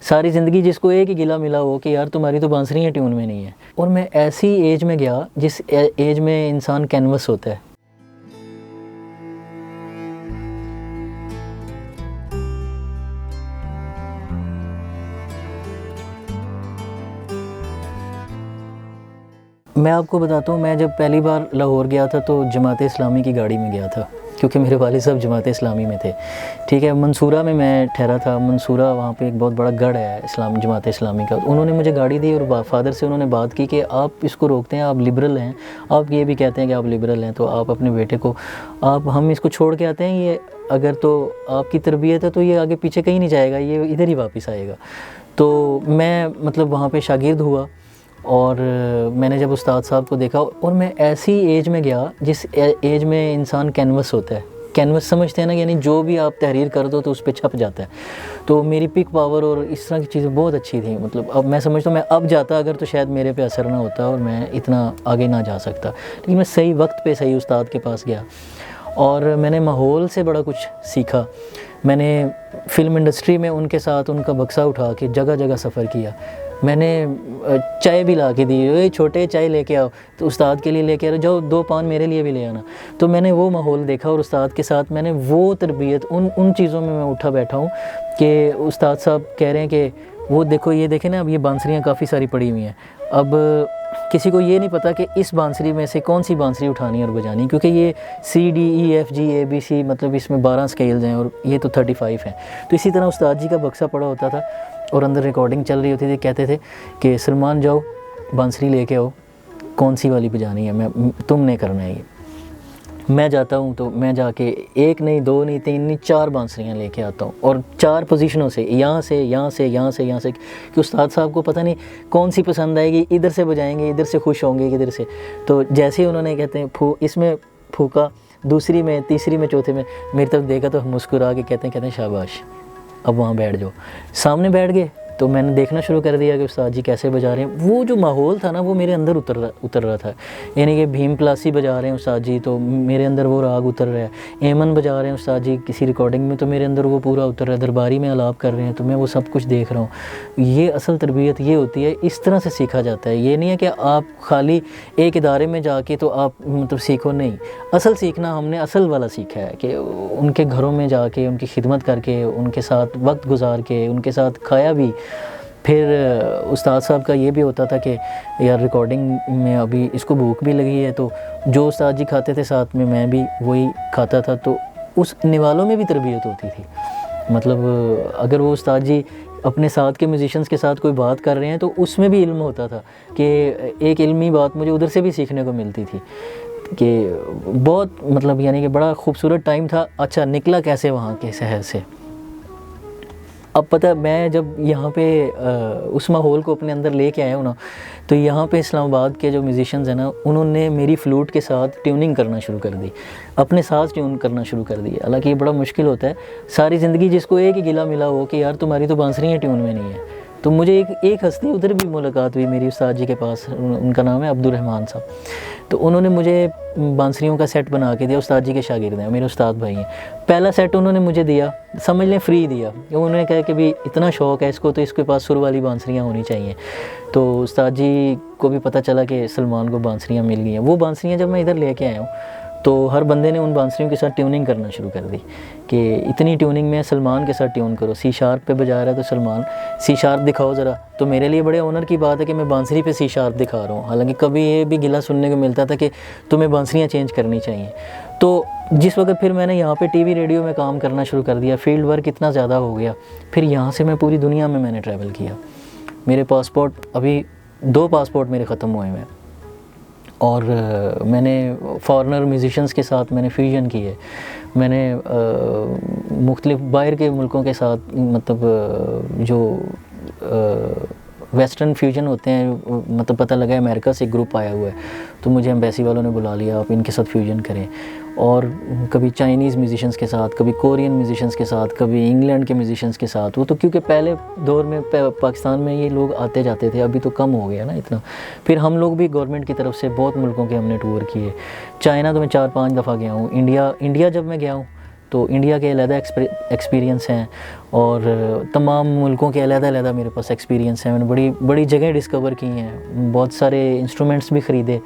ساری زندگی جس کو ایک ہی گلا ملا ہو کہ یار تمہاری تو بانسریاں ٹیون میں نہیں ہیں. اور میں ایسی ایج میں گیا جس ایج میں انسان کینوس ہوتا ہے. میں آپ کو بتاتا ہوں، میں جب پہلی بار لاہور گیا تھا تو جماعت اسلامی کی گاڑی میں گیا تھا، کیونکہ میرے والد صاحب جماعت اسلامی میں تھے. ٹھیک ہے، منصورہ میں ٹھہرا تھا. منصورہ وہاں پہ ایک بہت بڑا گڑھ ہے جماعت اسلامی کا. انہوں نے مجھے گاڑی دی اور فادر سے انہوں نے بات کی کہ آپ اس کو روکتے ہیں، آپ لبرل ہیں، آپ یہ بھی کہتے ہیں کہ آپ لبرل ہیں، تو آپ اپنے بیٹے کو ہم اس کو چھوڑ کے آتے ہیں، یہ اگر تو آپ کی تربیت ہے تو یہ آگے پیچھے کہیں نہیں جائے گا، یہ ادھر ہی واپس آئے گا. تو میں وہاں پہ شاگرد ہوا، اور میں نے جب استاد صاحب کو دیکھا، اور میں ایسی ایج میں گیا جس ایج میں انسان کینوس ہوتا ہے. کینوس سمجھتے ہیں نا، یعنی جو بھی آپ تحریر کر دو تو اس پہ چھپ جاتا ہے. تو میری پک پاور اور اس طرح کی چیزیں بہت اچھی تھیں. اب میں سمجھتا ہوں میں اب جاتا اگر تو شاید میرے پہ اثر نہ ہوتا اور میں اتنا آگے نہ جا سکتا. لیکن میں صحیح وقت پہ صحیح استاد کے پاس گیا، اور میں نے ماحول سے بڑا کچھ سیکھا. میں نے فلم انڈسٹری میں ان کے ساتھ ان کا بکسا اٹھا کے جگہ جگہ سفر کیا. میں نے چائے بھی لا کے دی، چھوٹے چائے لے کے آؤ، تو استاد کے لیے لے کے آ جاؤ، 2 پان میرے لیے بھی لے آنا. تو میں نے وہ ماحول دیکھا، اور استاد کے ساتھ میں نے وہ تربیت ان چیزوں میں اٹھا بیٹھا ہوں کہ استاد صاحب کہہ رہے ہیں کہ وہ دیکھو، یہ دیکھیں نا، اب یہ بانسریاں کافی ساری پڑی ہوئی ہیں. اب کسی کو یہ نہیں پتا کہ اس بانسری میں سے کون سی بانسری اٹھانی اور بجانی، کیونکہ یہ CDEFGABC اس میں 12 سکیلز ہیں اور یہ تو 35 ہیں. تو اسی طرح استاد جی کا بکسا پڑا ہوتا تھا اور اندر ریکارڈنگ چل رہی ہوتی تھی. کہتے تھے کہ سلمان جاؤ بانسری لے کے آؤ، کون سی والی بجانی ہے، تم نے کرنا ہے یہ. میں جاتا ہوں تو میں جا کے 1 نہیں 2 نہیں 3 نہیں 4 بانسریاں لے کے آتا ہوں، اور 4 پوزیشنوں سے، یہاں سے کہ استاد صاحب کو پتہ نہیں کون سی پسند آئے گی، ادھر سے بجائیں گے، ادھر سے خوش ہوں گے، ادھر سے. تو جیسے ہی انہوں نے کہتے ہیں اس میں پھونکا، دوسری میں، تیسری میں، چوتھے میں، میری طرف دیکھا تو مسکرا کے کہتے ہیں شاباش، اب وہاں بیٹھ جاؤ. سامنے بیٹھ گئے تو میں نے دیکھنا شروع کر دیا کہ استاد جی کیسے بجا رہے ہیں. وہ جو ماحول تھا نا وہ میرے اندر اتر رہا تھا. یعنی کہ بھیم پلاسی بجا رہے ہیں استاد جی تو میرے اندر وہ راگ اتر رہا ہے. ایمن بجا رہے ہیں استاد جی کسی ریکارڈنگ میں تو میرے اندر وہ پورا اتر رہا ہے. درباری میں آلاپ کر رہے ہیں تو میں وہ سب کچھ دیکھ رہا ہوں. یہ اصل تربیت یہ ہوتی ہے، اس طرح سے سیکھا جاتا ہے. یہ نہیں ہے کہ آپ خالی ایک ادارے میں جا کے تو آپ سیکھو، نہیں. اصل سیکھنا ہم نے اصل والا سیکھا ہے کہ ان کے گھروں میں جا کے ان کی خدمت کر کے ان کے ساتھ وقت گزار کے ان کے ساتھ کھایا بھی. پھر استاد صاحب کا یہ بھی ہوتا تھا کہ یار ریکارڈنگ میں ابھی اس کو بھوک بھی لگی ہے، تو جو استاد جی کھاتے تھے ساتھ میں بھی وہی کھاتا تھا. تو اس نوالوں میں بھی تربیت ہوتی تھی. اگر وہ استاد جی اپنے ساتھ کے میوزیشنز کے ساتھ کوئی بات کر رہے ہیں تو اس میں بھی علم ہوتا تھا کہ ایک علمی بات مجھے ادھر سے بھی سیکھنے کو ملتی تھی کہ بہت یعنی کہ بڑا خوبصورت ٹائم تھا. اچھا نکلا کیسے وہاں کے شہر سے؟ اب پتہ میں جب یہاں پہ اس ماحول کو اپنے اندر لے کے آیا ہوں نا، تو یہاں پہ اسلام آباد کے جو میوزیشنز ہیں نا، انہوں نے میری فلوٹ کے ساتھ ٹیوننگ کرنا شروع کر دی، اپنے ساتھ ٹیون کرنا شروع کر دی. حالانکہ یہ بڑا مشکل ہوتا ہے. ساری زندگی جس کو ایک ہی گلا ملا ہو کہ یار تمہاری تو بانسریاں ٹیون میں نہیں ہیں. تو مجھے ایک ہستی ادھر بھی ملاقات ہوئی میری استاد جی کے پاس، ان کا نام ہے عبد الرحمان صاحب. تو انہوں نے مجھے بانسریوں کا سیٹ بنا کے دیا. استاد جی کے شاگرد ہیں، میرے استاد بھائی ہیں. پہلا سیٹ انہوں نے مجھے دیا، سمجھ لیں فری دیا. انہوں نے کہا کہ بھی اتنا شوق ہے اس کو تو اس کے پاس سر والی بانسریاں ہونی چاہیے. تو استاد جی کو بھی پتہ چلا کہ سلمان کو بانسریاں مل گئی ہیں. وہ بانسریاں جب میں ادھر لے کے آیا ہوں تو ہر بندے نے ان بانسریوں کے ساتھ ٹیوننگ کرنا شروع کر دی کہ اتنی ٹیوننگ میں سلمان کے ساتھ ٹیون کرو. سی شارپ پہ بجا رہا ہے تو سلمان سی شارپ دکھاؤ ذرا. تو میرے لیے بڑے آنر کی بات ہے کہ میں بانسری پہ سی شارپ دکھا رہا ہوں. حالانکہ کبھی یہ بھی گلہ سننے کو ملتا تھا کہ تمہیں بانسریاں چینج کرنی چاہیے. تو جس وقت پھر میں نے یہاں پہ ٹی وی ریڈیو میں کام کرنا شروع کر دیا، فیلڈ ورک اتنا زیادہ ہو گیا. پھر یہاں سے میں پوری دنیا میں نے ٹریول کیا. میرے پاسپورٹ ابھی 2 پاسپورٹ میرے ختم ہوئے ہیں، اور میں نے فارنر میوزیشنز کے ساتھ میں نے فیوژن کی ہے. میں نے مختلف باہر کے ملکوں کے ساتھ جو ویسٹرن فیوژن ہوتے ہیں، پتہ لگا ہے امریکہ سے ایک گروپ آیا ہوا ہے تو مجھے ایمبیسی والوں نے بلا لیا آپ ان کے ساتھ فیوژن کریں. اور کبھی چائنیز میوزیشنز کے ساتھ، کبھی کورین میوزیشنز کے ساتھ، کبھی انگلینڈ کے میوزیشنز کے ساتھ. وہ تو کیونکہ پہلے دور میں پاکستان میں یہ لوگ آتے جاتے تھے، ابھی تو کم ہو گیا نا اتنا. پھر ہم لوگ بھی گورنمنٹ کی طرف سے بہت ملکوں کے ہم نے ٹور کیے. چائنا تو میں 4-5 دفعہ گیا ہوں. انڈیا جب میں گیا ہوں تو انڈیا کے علیحدہ ایکسپیرینس ہیں اور تمام ملکوں کے علیحدہ علیحدہ میرے پاس ایکسپیرینس ہیں. میں نے بڑی بڑی جگہیں ڈسکور کی ہیں, بہت سارے انسٹرومنٹس بھی خریدے.